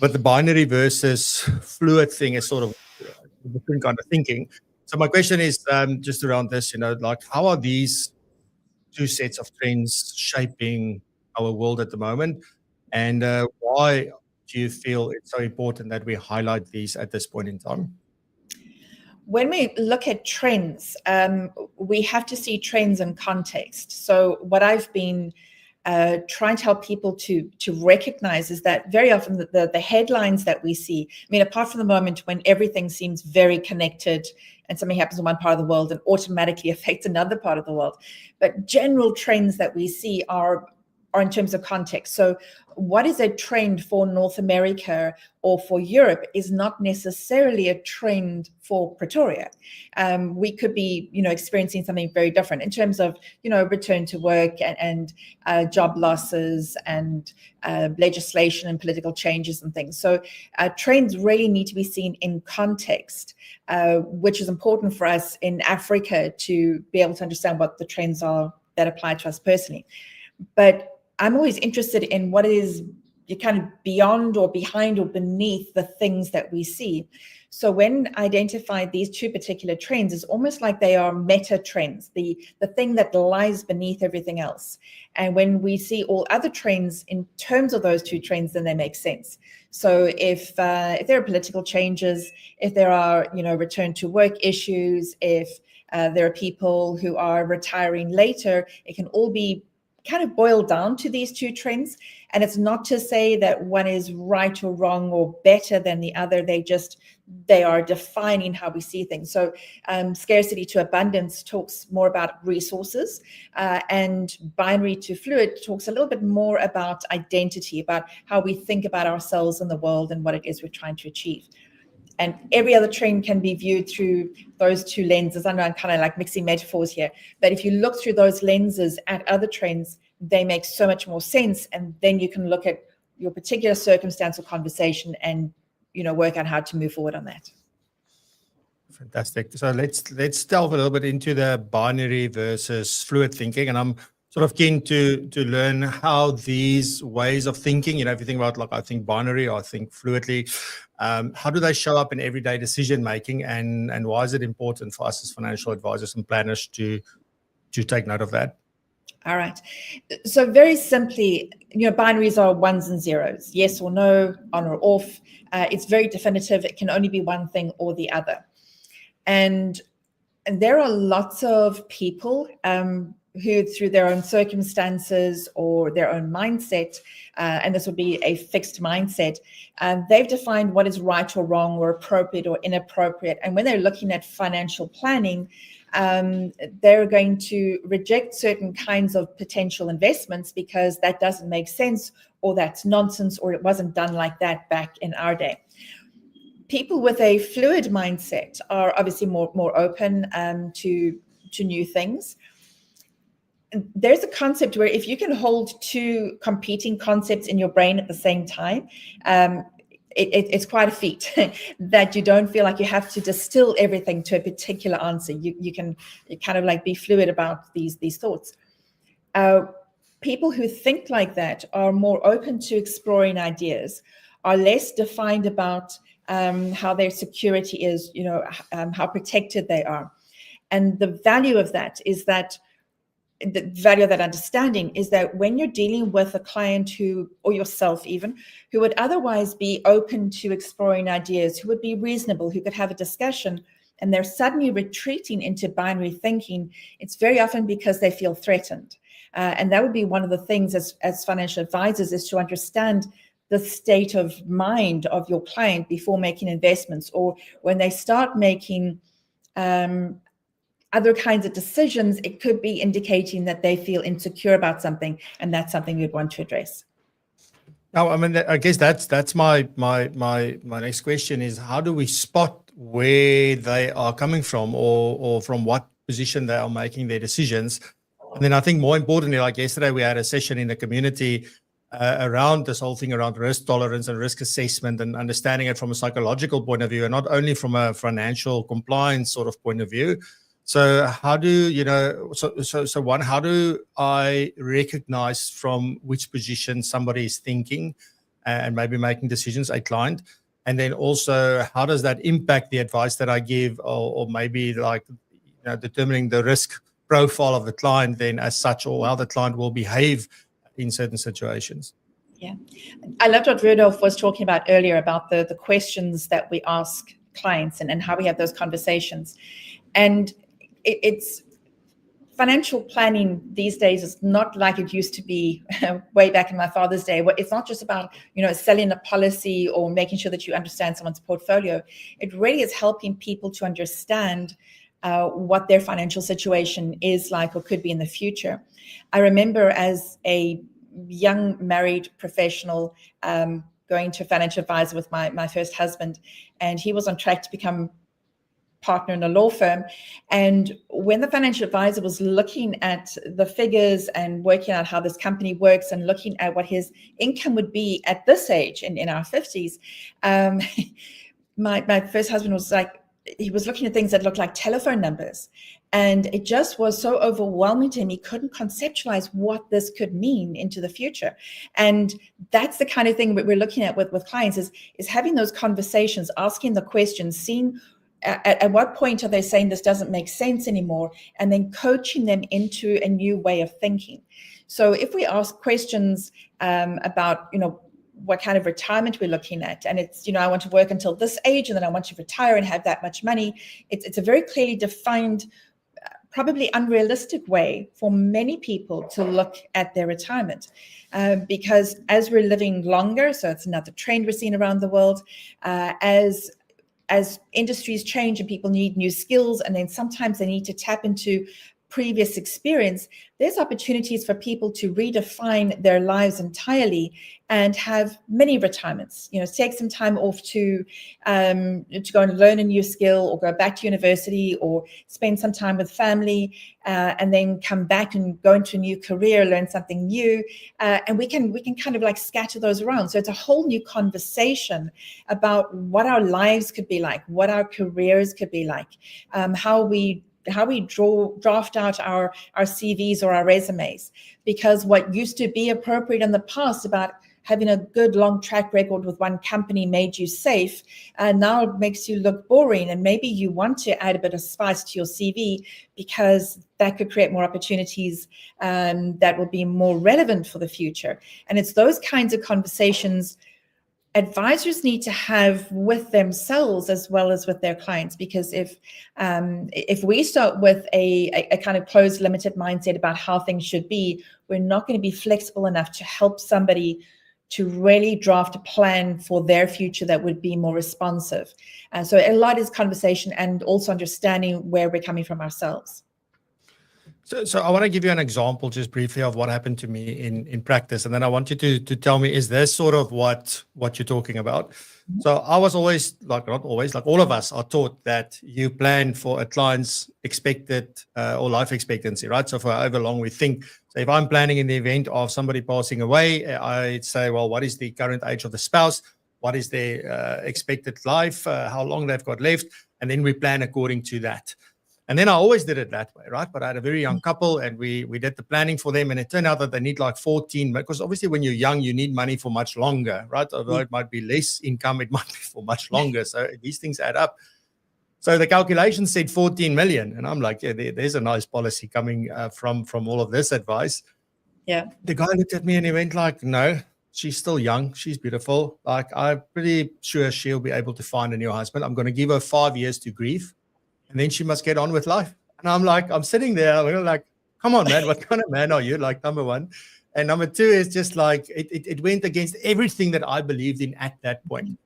But the binary versus fluid thing is sort of a different kind of thinking. So my question is just around this, like how are these two sets of trends shaping our world at the moment? And why do you feel it's so important that we highlight these at this point in time? When we look at trends, we have to see trends in context. So what I've been trying to help people to recognize is that very often the headlines that we see, I mean, apart from the moment when everything seems very connected and something happens in one part of the world and automatically affects another part of the world, but general trends that we see are in terms of context. So what is a trend for North America or for Europe is not necessarily a trend for Pretoria. We could be, experiencing something very different in terms of, return to work and job losses and legislation and political changes and things. So trends really need to be seen in context, which is important for us in Africa to be able to understand what the trends are that apply to us personally. But I'm always interested in what is kind of beyond or behind or beneath the things that we see. So when identify these two particular trends, it's almost like they are meta trends, the thing that lies beneath everything else. And when we see all other trends in terms of those two trends, then they make sense. So if there are political changes, if there are, return to work issues, if there are people who are retiring later, it can all be kind of boil down to these two trends. And it's not to say that one is right or wrong or better than the other. They are defining how we see things. So scarcity to abundance talks more about resources, and binary to fluid talks a little bit more about identity, about how we think about ourselves in the world and what it is we're trying to achieve. And every other trend can be viewed through those two lenses. I know I'm kind of like mixing metaphors here, but if you look through those lenses at other trends, they make so much more sense. And then you can look at your particular circumstance or conversation and, work out how to move forward on that. Fantastic. So let's delve a little bit into the binary versus fluid thinking. And I'm sort of keen to learn how these ways of thinking, if you think about, like, I think binary, or I think fluidly, how do they show up in everyday decision making, and why is it important for us as financial advisors and planners to take note of that? All right. So very simply, binaries are ones and zeros, yes or no, on or off. It's very definitive. It can only be one thing or the other. And there are lots of people who, through their own circumstances or their own mindset, and this would be a fixed mindset, they've defined what is right or wrong or appropriate or inappropriate. And when they're looking at financial planning, they're going to reject certain kinds of potential investments because that doesn't make sense, or that's nonsense, or it wasn't done like that back in our day. People with a fluid mindset are obviously more open to to new things. There's a concept where if you can hold two competing concepts in your brain at the same time, it's quite a feat that you don't feel like you have to distill everything to a particular answer. You can kind of like be fluid about these thoughts. People who think like that are more open to exploring ideas, are less defined about how their security is, how protected they are. And the value of that is that the value of that understanding is that when you're dealing with a client or yourself even, who would otherwise be open to exploring ideas, who would be reasonable, who could have a discussion, and they're suddenly retreating into binary thinking, it's very often because they feel threatened. And that would be one of the things as financial advisors, is to understand the state of mind of your client before making investments, or when they start making other kinds of decisions, it could be indicating that they feel insecure about something, and that's something we'd want to address. Now, I mean, I guess that's my next question is, how do we spot where they are coming from, or from what position they are making their decisions? And then I think more importantly, like yesterday, we had a session in the community around this whole thing around risk tolerance and risk assessment, and understanding it from a psychological point of view, and not only from a financial compliance sort of point of view. So how do how do I recognize from which position somebody is thinking and maybe making decisions, a client? And then also, how does that impact the advice that I give, or maybe like determining the risk profile of the client then as such, or how the client will behave in certain situations? Yeah, I loved what Rudolph was talking about earlier about the questions that we ask clients and how we have those conversations. And it's financial planning these days is not like it used to be way back in my father's day. It's not just about selling a policy or making sure that you understand someone's portfolio. It really is helping people to understand what their financial situation is like or could be in the future. I remember as a young married professional going to a financial advisor with my first husband, and he was on track to become partner in a law firm. And when the financial advisor was looking at the figures and working out how this company works and looking at what his income would be at this age in our 50s, my first husband was like, he was looking at things that looked like telephone numbers. And it just was so overwhelming to him. He couldn't conceptualize what this could mean into the future. And that's the kind of thing that we're looking at with clients is having those conversations, asking the questions, seeing at what point are they saying this doesn't make sense anymore, and then coaching them into a new way of thinking. So if we ask questions about, what kind of retirement we're looking at, and it's, I want to work until this age and then I want to retire and have that much money, it's a very clearly defined, probably unrealistic way for many people to look at their retirement. Because as we're living longer, so it's another trend we're seeing around the world, as industries change and people need new skills, and then sometimes they need to tap into previous experience, there's opportunities for people to redefine their lives entirely and have many retirements. Take some time off to go and learn a new skill, or go back to university, or spend some time with family, and then come back and go into a new career, learn something new, and we can kind of like scatter those around. So it's a whole new conversation about what our lives could be like, what our careers could be like, how we draft out our CVs or our resumes, because what used to be appropriate in the past about having a good long track record with one company made you safe, and now it makes you look boring, and maybe you want to add a bit of spice to your CV because that could create more opportunities that will be more relevant for the future. And it's those kinds of conversations advisors need to have with themselves as well as with their clients, because if we start with a kind of closed, limited mindset about how things should be, we're not going to be flexible enough to help somebody to really draft a plan for their future that would be more responsive. So a lot is conversation and also understanding where we're coming from ourselves. So I want to give you an example just briefly of what happened to me in practice. And then I want you to tell me, is this sort of what you're talking about? So I was always, like not always, like all of us are taught that you plan for a client's expected or life expectancy, right? So for however long we think. So if I'm planning in the event of somebody passing away, I'd say, well, what is the current age of the spouse? What is their expected life? How long they've got left? And then we plan according to that. And then I always did it that way, right? But I had a very young couple and we did the planning for them. And it turned out that they need like 14, because obviously when you're young, you need money for much longer, right? Although it might be less income, it might be for much longer. So these things add up. So the calculation said 14 million. And I'm like, yeah, there's a nice policy coming from all of this advice. Yeah. The guy looked at me and he went like, no, she's still young. She's beautiful. Like, I'm pretty sure she'll be able to find a new husband. I'm going to give her 5 years to grieve. And then she must get on with life. And I'm like, I'm sitting there, I'm like, come on, man, what kind of man are you? Like, number one. And number two is just like, it went against everything that I believed in at that point.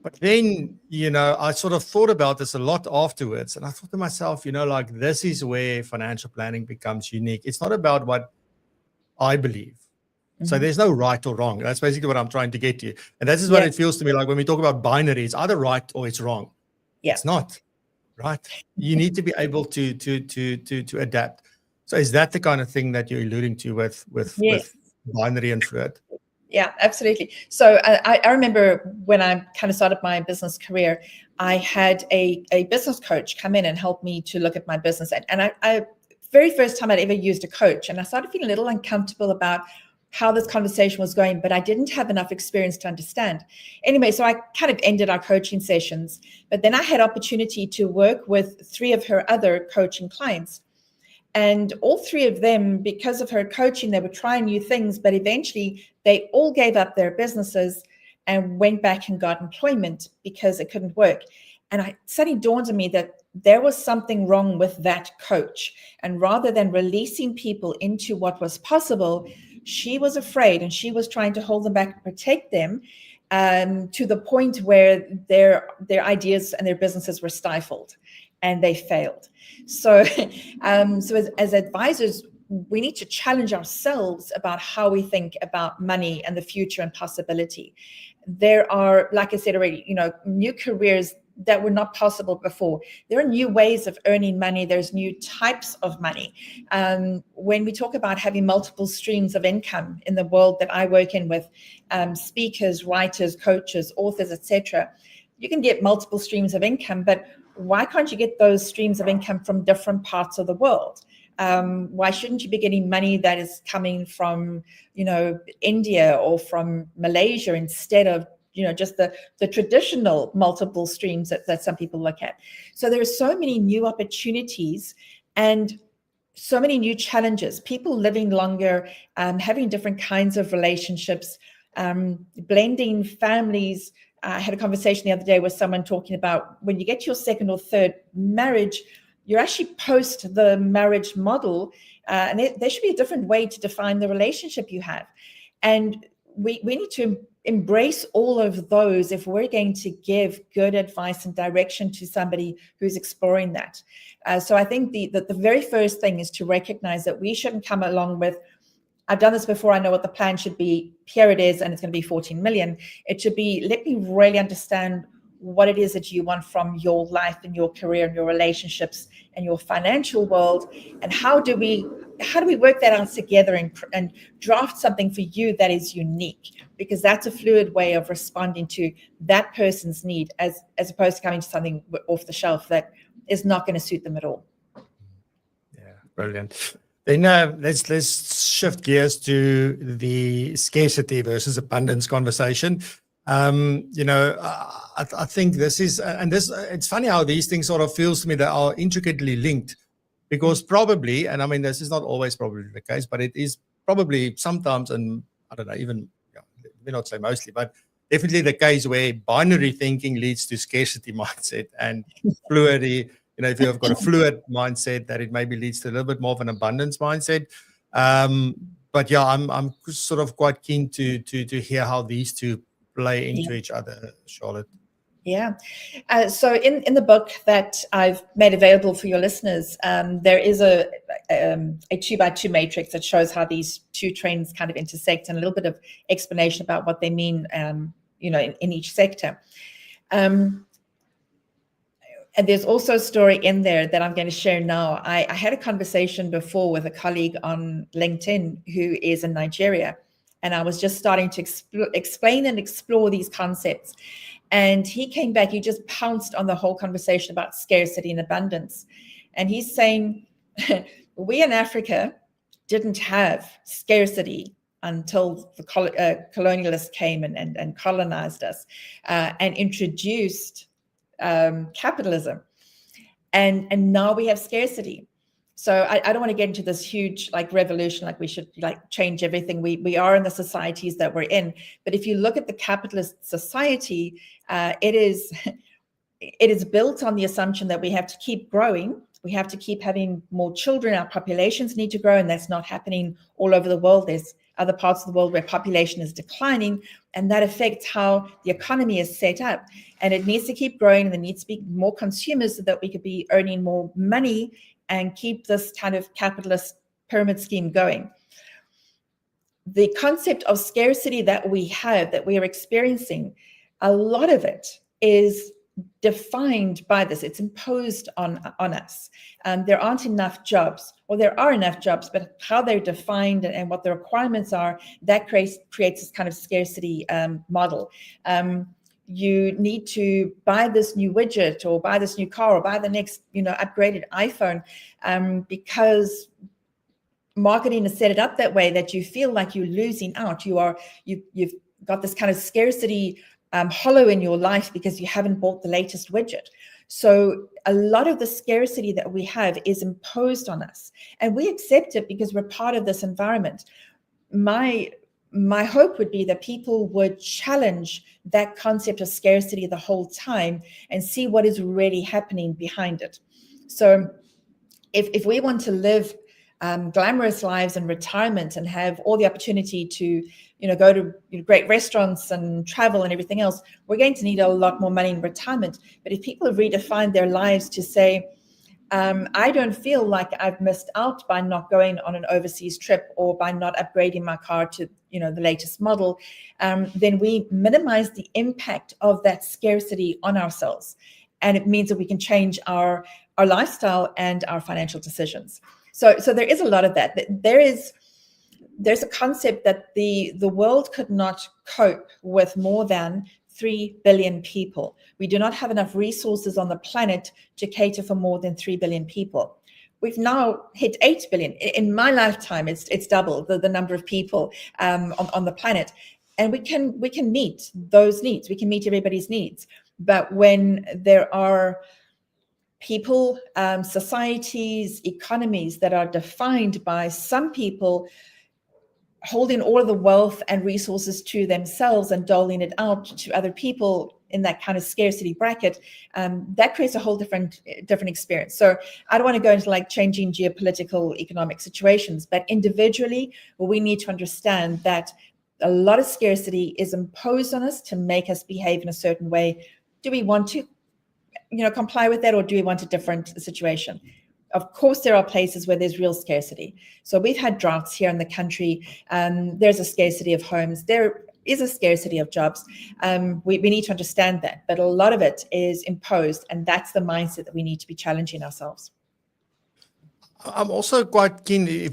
But then, I sort of thought about this a lot afterwards. And I thought to myself, like, this is where financial planning becomes unique. It's not about what I believe. So there's no right or wrong. That's basically what I'm trying to get to. And this is what it feels to me like when we talk about binary, it's either right or it's wrong. Yeah. It's not. Right. You need to be able to adapt. So is that the kind of thing that you're alluding to with binary and fluid? Yeah, absolutely. So I remember when I kind of started my business career, I had a business coach come in and help me to look at my business. And I very first time I'd ever used a coach, and I started feeling a little uncomfortable about how this conversation was going, but I didn't have enough experience to understand. Anyway, so I kind of ended our coaching sessions, but then I had opportunity to work with 3 of her other coaching clients. And all 3 of them, because of her coaching, they were trying new things, but eventually they all gave up their businesses and went back and got employment because it couldn't work. And it suddenly dawned on me that there was something wrong with that coach. And rather than releasing people into what was possible, she was afraid and she was trying to hold them back and protect them to the point where their ideas and their businesses were stifled and they failed. So, as advisors, we need to challenge ourselves about how we think about money and the future and possibility. There are, like I said already, new careers that were not possible before. There are new ways of earning money. There's new types of money. When we talk about having multiple streams of income in the world that I work in with speakers, writers, coaches, authors, etc., you can get multiple streams of income, but why can't you get those streams of income from different parts of the world? Why shouldn't you be getting money that is coming from, India or from Malaysia instead of just the traditional multiple streams that some people look at? So there are so many new opportunities and so many new challenges, people living longer, having different kinds of relationships, blending families. I had a conversation the other day with someone talking about when you get to your second or third marriage, you're actually post the marriage model, and there should be a different way to define the relationship you have. And we need to embrace all of those if we're going to give good advice and direction to somebody who's exploring that. So I think the very first thing is to recognize that we shouldn't come along with, I've done this before, I know what the plan should be, here it is, and it's going to be 14 million. It should be, let me really understand what it is that you want from your life and your career and your relationships and your financial world, and how do we work that out together and draft something for you that is unique, because that's a fluid way of responding to that person's need as opposed to coming to something off the shelf that is not going to suit them at all. Yeah, brilliant. Then let's shift gears to the scarcity versus abundance conversation. I think this is, and this, it's funny how these things sort of feels to me that are intricately linked, because probably, and I mean, this is not always probably the case, but it is probably sometimes, and I don't know, even, let me not say mostly, but definitely the case where binary thinking leads to scarcity mindset, and fluidity, if you have got a fluid mindset, that it maybe leads to a little bit more of an abundance mindset. But yeah, I'm sort of quite keen to hear how these two play into each other, Charlotte. Yeah. So in the book that I've made available for your listeners, there is a 2x2 matrix that shows how these two trends kind of intersect, and a little bit of explanation about what they mean, in each sector. And there's also a story in there that I'm going to share now. I had a conversation before with a colleague on LinkedIn who is in Nigeria, and I was just starting to explain and explore these concepts. And he came back, he just pounced on the whole conversation about scarcity and abundance. And he's saying, we in Africa didn't have scarcity until the colonialists came and colonized us and introduced capitalism. And now we have scarcity. So I don't want to get into this huge revolution, we should change everything. We are in the societies that we're in. But if you look at the capitalist society, it is built on the assumption that we have to keep growing. We have to keep having more children. Our populations need to grow, and that's not happening all over the world. There's other parts of the world where population is declining, and that affects how the economy is set up. And it needs to keep growing, and there needs to be more consumers so that we could be earning more money and keep this kind of capitalist pyramid scheme going. The concept of scarcity that we have, that we are experiencing, a lot of it is defined by this. It's imposed on us. There aren't enough jobs, or there are enough jobs, but how they're defined and what the requirements are, that creates this kind of scarcity model. You need to buy this new widget, or buy this new car, or buy the next, upgraded iPhone, because marketing has set it up that way that you feel like you're losing out. You've got this kind of scarcity hollow in your life because you haven't bought the latest widget. So a lot of the scarcity that we have is imposed on us, and we accept it because we're part of this environment. My hope would be that people would challenge that concept of scarcity the whole time and see what is really happening behind it. So if we want to live glamorous lives in retirement and have all the opportunity to go to great restaurants and travel and everything else, we're going to need a lot more money in retirement. But if people have redefined their lives to say, I don't feel like I've missed out by not going on an overseas trip, or by not upgrading my car to the latest model, then we minimize the impact of that scarcity on ourselves. And it means that we can change our lifestyle and our financial decisions. So there is a lot of that. There's a concept that the world could not cope with more than 3 billion people. We do not have enough resources on the planet to cater for more than 3 billion people. We've now hit 8 billion. In my lifetime, it's double the number of people on the planet. And we can meet those needs. We can meet everybody's needs. But when there are people, societies, economies that are defined by some people holding all of the wealth and resources to themselves and doling it out to other people in that kind of scarcity bracket, that creates a whole different experience. So I don't want to go into changing geopolitical economic situations, but individually, we need to understand that a lot of scarcity is imposed on us to make us behave in a certain way. Do we want to comply with that, or do we want a different situation? Of course, there are places where there's real scarcity. So we've had droughts here in the country. There's a scarcity of homes. There is a scarcity of jobs. We need to understand that. But a lot of it is imposed, and that's the mindset that we need to be challenging ourselves. I'm also quite keen you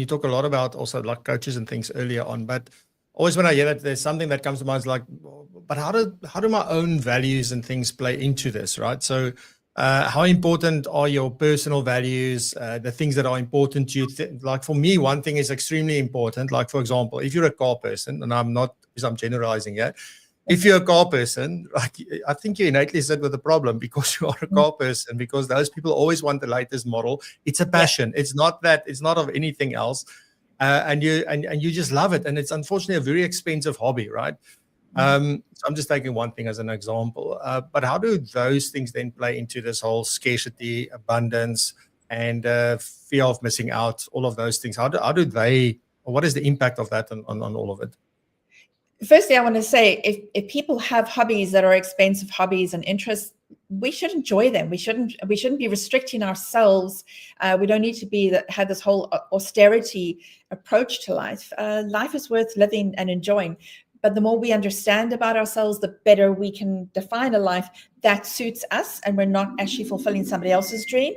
talk a lot about also coaches and things earlier on, but always when I hear that, there's something that comes to mind, but how do my own values and things play into this, right? So how important are your personal values, the things that are important to you? For me, one thing is extremely important. For example, if you're a car person, and I'm not, because I'm generalizing here, if you're a car person, I think you innately sit with a problem because you are a car person, because those people always want the latest model. It's a passion. Yeah. It's not of anything else. And you just love it. And it's unfortunately a very expensive hobby, right? So I'm just taking one thing as an example. But how do those things then play into this whole scarcity, abundance, and fear of missing out, all of those things? How do they, or what is the impact of that on all of it? Firstly, I want to say if people have hobbies that are expensive hobbies and interests, we should enjoy them. We shouldn't be restricting ourselves. We don't need to have this whole austerity approach to life. Life is worth living and enjoying. But the more we understand about ourselves, the better we can define a life that suits us, and we're not actually fulfilling somebody else's dream,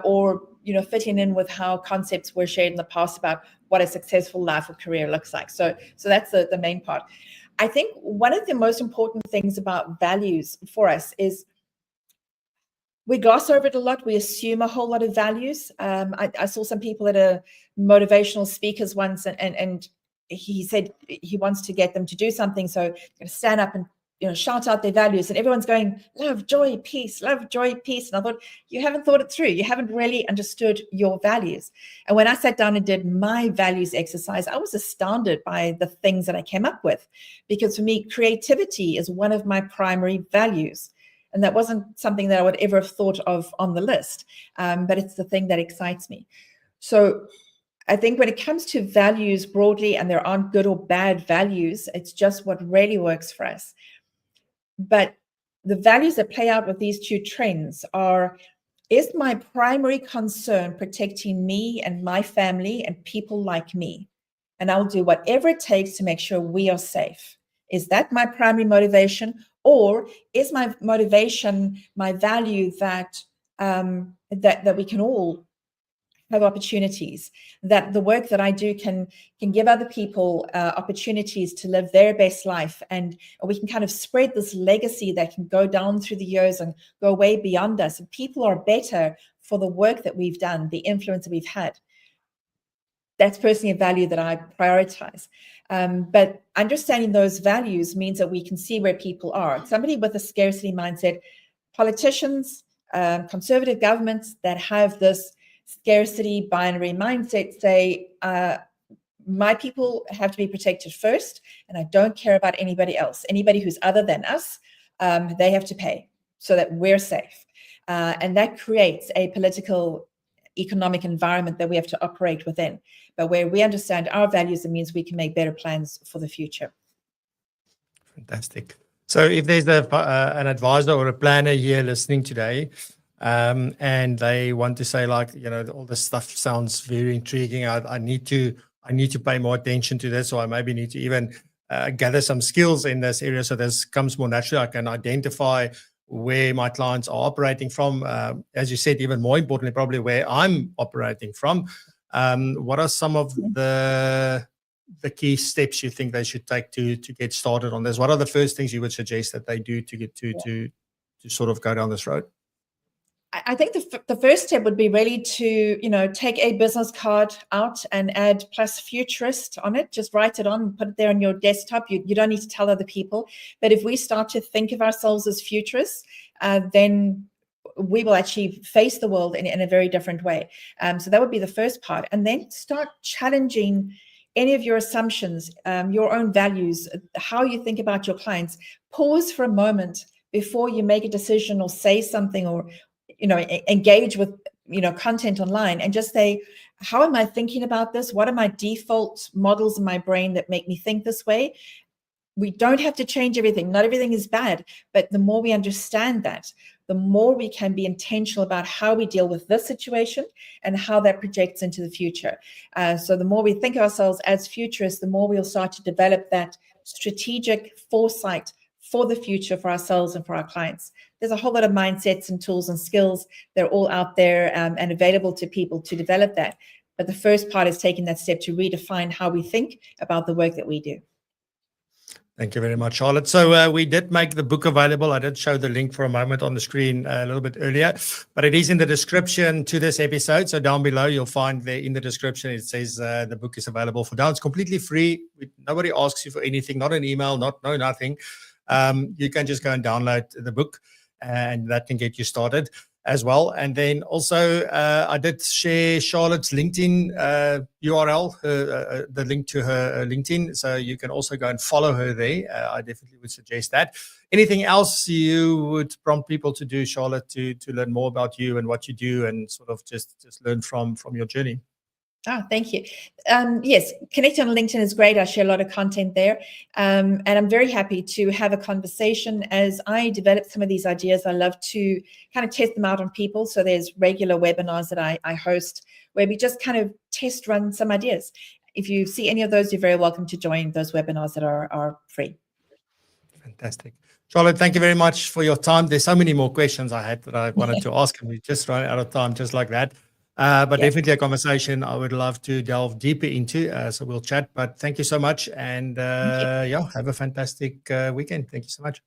or fitting in with how concepts were shared in the past about what a successful life or career looks like. So that's the main part. I think one of the most important things about values for us is we gloss over it a lot. We assume a whole lot of values. I saw some people at a motivational speakers once, and he said he wants to get them to do something. So stand up and shout out their values, and everyone's going, love, joy, peace, love, joy, peace. And I thought, you haven't thought it through. You haven't really understood your values. And when I sat down and did my values exercise, I was astounded by the things that I came up with, because for me, creativity is one of my primary values. And that wasn't something that I would ever have thought of on the list, but it's the thing that excites me. So I think when it comes to values broadly, and there aren't good or bad values, it's just what really works for us. But the values that play out with these two trends are, is my primary concern protecting me and my family and people like me? And I'll do whatever it takes to make sure we are safe. Is that my primary motivation? Or is my motivation, my value that that we can all have opportunities, that the work that I do can give other people opportunities to live their best life, and we can kind of spread this legacy that can go down through the years and go way beyond us, and people are better for the work that we've done, the influence that we've had. That's personally a value that I prioritize. But understanding those values means that we can see where people are. Somebody with a scarcity mindset, politicians, conservative governments that have this scarcity binary mindset say, my people have to be protected first, and I don't care about anybody else. Anybody who's other than us, they have to pay so that we're safe. And that creates a political, economic environment that we have to operate within. But where we understand our values, it means we can make better plans for the future. Fantastic. So if there's an advisor or a planner here listening today, and they want to say, like, all this stuff sounds very intriguing. I need to pay more attention to this, or I maybe need to even gather some skills in this area, so this comes more naturally. I can identify where my clients are operating from. As you said, even more importantly, probably where I'm operating from. What are some of the key steps you think they should take to get started on this? What are the first things you would suggest that they do to get to sort of go down this road? I think the first step would be really to, take a business card out and add plus futurist on it. Just write it on, put it there on your desktop. You don't need to tell other people. But if we start to think of ourselves as futurists, then we will actually face the world in a very different way. So that would be the first part. And then start challenging any of your assumptions, your own values, how you think about your clients. Pause for a moment before you make a decision or say something, or engage with content online, and just say, how am I thinking about this? What are my default models in my brain that make me think this way? We don't have to change everything. Not everything is bad, but the more we understand that, the more we can be intentional about how we deal with this situation and how that projects into the future. So the more we think of ourselves as futurists, the more we'll start to develop that strategic foresight for the future, for ourselves and for our clients. There's a whole lot of mindsets and tools and skills. They're all out there and available to people to develop that. But the first part is taking that step to redefine how we think about the work that we do. Thank you very much, Charlotte. So we did make the book available. I did show the link for a moment on the screen a little bit earlier, but it is in the description to this episode. So down below, you'll find there in the description, it says the book is available for download. It's completely free. Nobody asks you for anything, not an email, nothing. You can just go and download the book, and that can get you started as well. And then also, I did share Charlotte's LinkedIn URL, the link to her LinkedIn. So you can also go and follow her there. I definitely would suggest that. Anything else you would prompt people to do, Charlotte, to learn more about you and what you do, and sort of just learn from your journey? Thank you. Yes, connecting on LinkedIn is great. I share a lot of content there. And I'm very happy to have a conversation. As I develop some of these ideas, I love to kind of test them out on people. So there's regular webinars that I host where we just kind of test run some ideas. If you see any of those, you're very welcome to join those webinars that are free. Fantastic. Charlotte, thank you very much for your time. There's so many more questions I had that I wanted to ask, and we just ran out of time just like that. But definitely a conversation I would love to delve deeper into. So we'll chat. But thank you so much. And yeah, have a fantastic weekend. Thank you so much.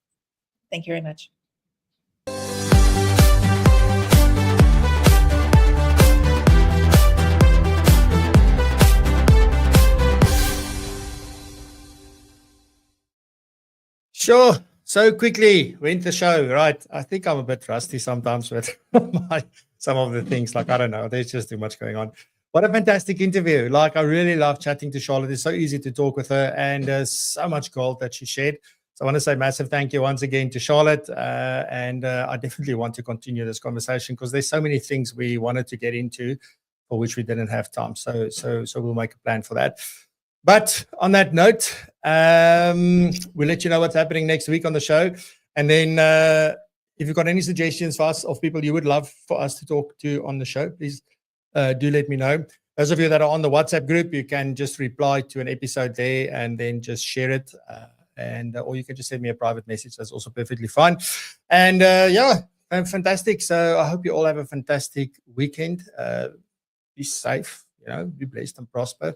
Thank you very much. Sure. So quickly went the show, right? I think I'm a bit rusty sometimes with some of the things. Like, I don't know, there's just too much going on. What a fantastic interview. Like, I really love chatting to Charlotte. It's so easy to talk with her, and so much gold that she shared. So I want to say massive thank you once again to Charlotte. And I definitely want to continue this conversation because there's so many things we wanted to get into for which we didn't have time. So we'll make a plan for that. But on that note, we'll let you know what's happening next week on the show. And then if you've got any suggestions for us of people you would love for us to talk to on the show, please do let me know. Those of you that are on the WhatsApp group, you can just reply to an episode there and then just share it. Or you can just send me a private message. That's also perfectly fine. And yeah, fantastic. So I hope you all have a fantastic weekend. Be safe, be blessed and prosper.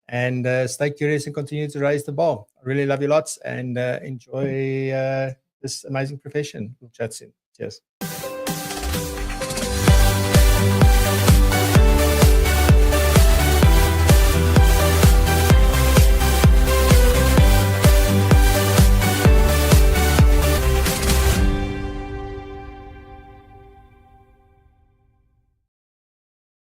And stay curious and continue to raise the bar. I really love you lots and enjoy this amazing profession. We'll chat soon. Cheers.